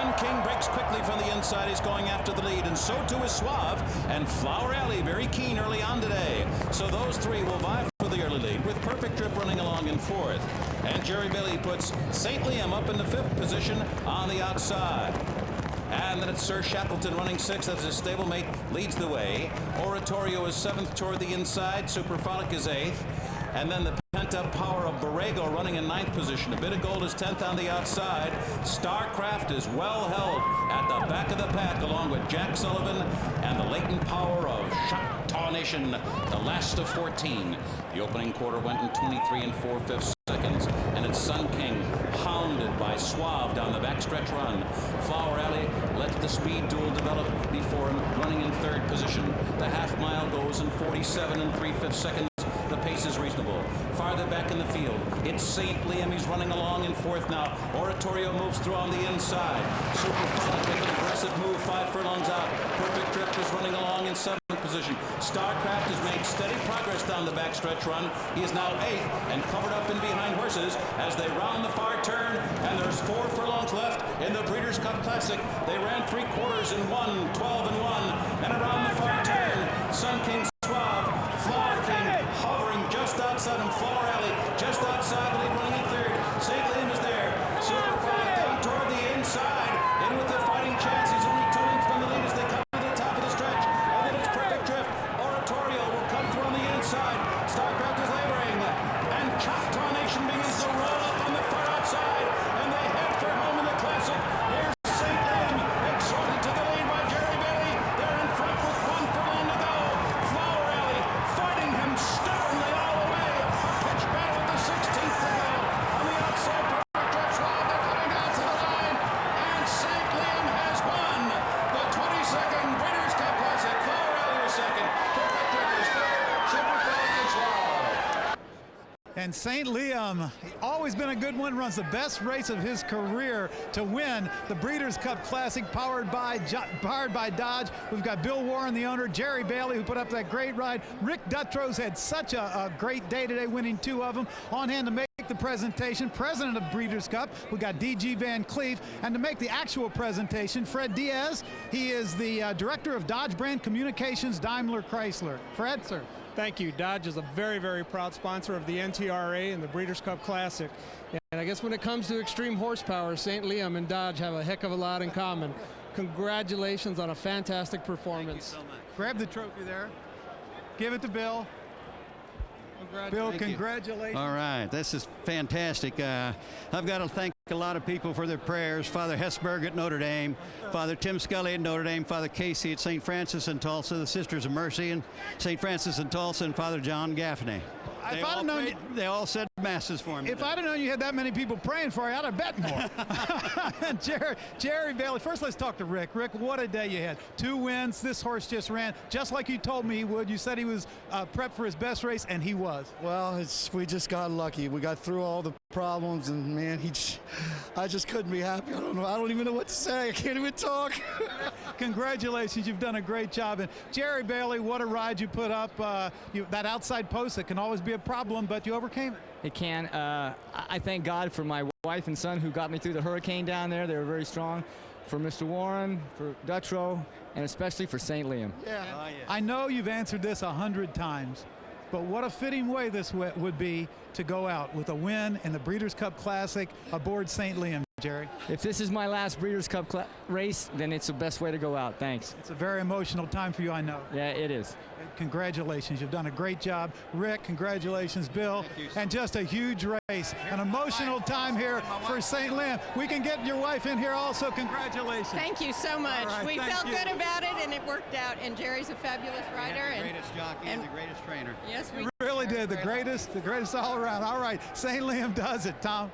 Sun King breaks quickly from the inside. He's going after the lead, and so too is Suave. And Flower Alley very keen early on today. So those three will vie for the early lead, with Perfect Trip running along in fourth. And Jerry Bailey puts St. Liam up in the fifth position on the outside. And then it's Sir Shackleton running sixth as his stablemate leads the way. Oratorio is seventh toward the inside. Superphonic is eighth. And then the pent-up power of Borrego running in ninth position. A Bit of Gold is 10th on the outside. Starcraft is well held at the back of the pack, along with Jack Sullivan and the latent power of Choctaw Nation, the last of 14. The opening quarter went in 23 and 4/5 seconds, and it's Sun King hounded by Suave down the backstretch run. Flower Alley lets the speed duel develop before him, running in third position. The half mile goes in 47 and 3/5 seconds. The pace is reasonable. Farther back in the field, it's St. Liam. He's running along in fourth now. Oratorio moves through on the inside. Superphonic making an aggressive move 5 furlongs out. Perfect Trip is running along in seventh position. Starcraft has made steady progress down the backstretch run. He is now eighth and covered up in behind horses as they round the far turn. And there's 4 furlongs left in the Breeders' Cup Classic. They ran 3/4 in 1, 12 and 1. And around the far turn, Sun King, Suave, Flower King hovering just outside him. Flower Alley just outside the lead, running in third. St. Liam is there. Superphonic down toward the inside. In with a fighting chance. He's only 2 lengths from the lead as they come to the top of the stretch. And then it's Perfect Trip. Oratorio will come through on the inside. Starcraft is laboring. And Choctaw Nation begins to roll up on the far outside. And they head for home in the Classic. Here's St. Liam, exhorted to the lead by Jerry Bailey. They're in front with 1 furlong to go. Flower Alley fighting him stubbornly all the way. A pitch battle at the 16th to go. On the outside, Perfect Trip, Suave, they're coming down to the line. And St. Liam has won the 22nd Breeders' Cup Classic. Flower Alley is second. Perfect Trip is third. Superphonic is Suave. And St. Liam, always been a good one, runs the best race of his career to win the Breeders' Cup Classic, powered by Dodge. We've got Bill Warren, the owner, Jerry Bailey, who put up that great ride. Rick Dutro's had such a great day today, winning 2 of them. On hand to make the presentation, president of Breeders' Cup, we got D.G. Van Cleef. And to make the actual presentation, Fred Diaz. He is the director of Dodge Brand Communications, Daimler Chrysler. Fred, sir. Thank you. Dodge is a very, very proud sponsor of the NTRA and the Breeders' Cup Classic. And I guess when it comes to extreme horsepower, St. Liam and Dodge have a heck of a lot in common. Congratulations on a fantastic performance. Thank you so much. Grab the trophy there. Give it to Bill. Bill, congratulations. All right, this is fantastic. I've got to thank a lot of people for their prayers. Father Hesberg at Notre Dame, Father Tim Scully at Notre Dame, Father Casey at St. Francis in Tulsa, the Sisters of Mercy in St. Francis in Tulsa, and Father John Gaffney. They all said masses for me. If I'd have known you had that many people praying for you, I'd have bet more. Jerry Bailey, first let's talk to Rick. Rick, what a day you had. 2 wins. This horse just ran just like you told me he would. You said he was prepped for his best race, and he was. Well, we just got lucky. We got through all the problems, and man, I just couldn't be happy. I don't know. I don't even know what to say. I can't even talk. Congratulations. You've done a great job. And Jerry Bailey, what a ride you put up. That outside post that can always be a problem, but you overcame it. It can. I thank God for my wife and son who got me through the hurricane down there. They were very strong. For Mr. Warren, for Dutro, and especially for St. Liam. Yeah. I know you've answered this 100 times, but what a fitting way this would be to go out with a win in the Breeders' Cup Classic aboard St. Liam, Jerry. If this is my last Breeders' Cup race, then it's the best way to go out. Thanks. It's a very emotional time for you, I know. Yeah, it is. Congratulations. You've done a great job. Rick, congratulations, Bill. And just a huge race. An emotional time here for St. Liam. We can get your wife in here also. Congratulations. Thank you so much. Right, we felt good about it, and it worked out. And Jerry's a fabulous rider. The greatest jockey and the greatest trainer. Yes, we really did. The greatest all around. All right, St. Liam does it, Tom.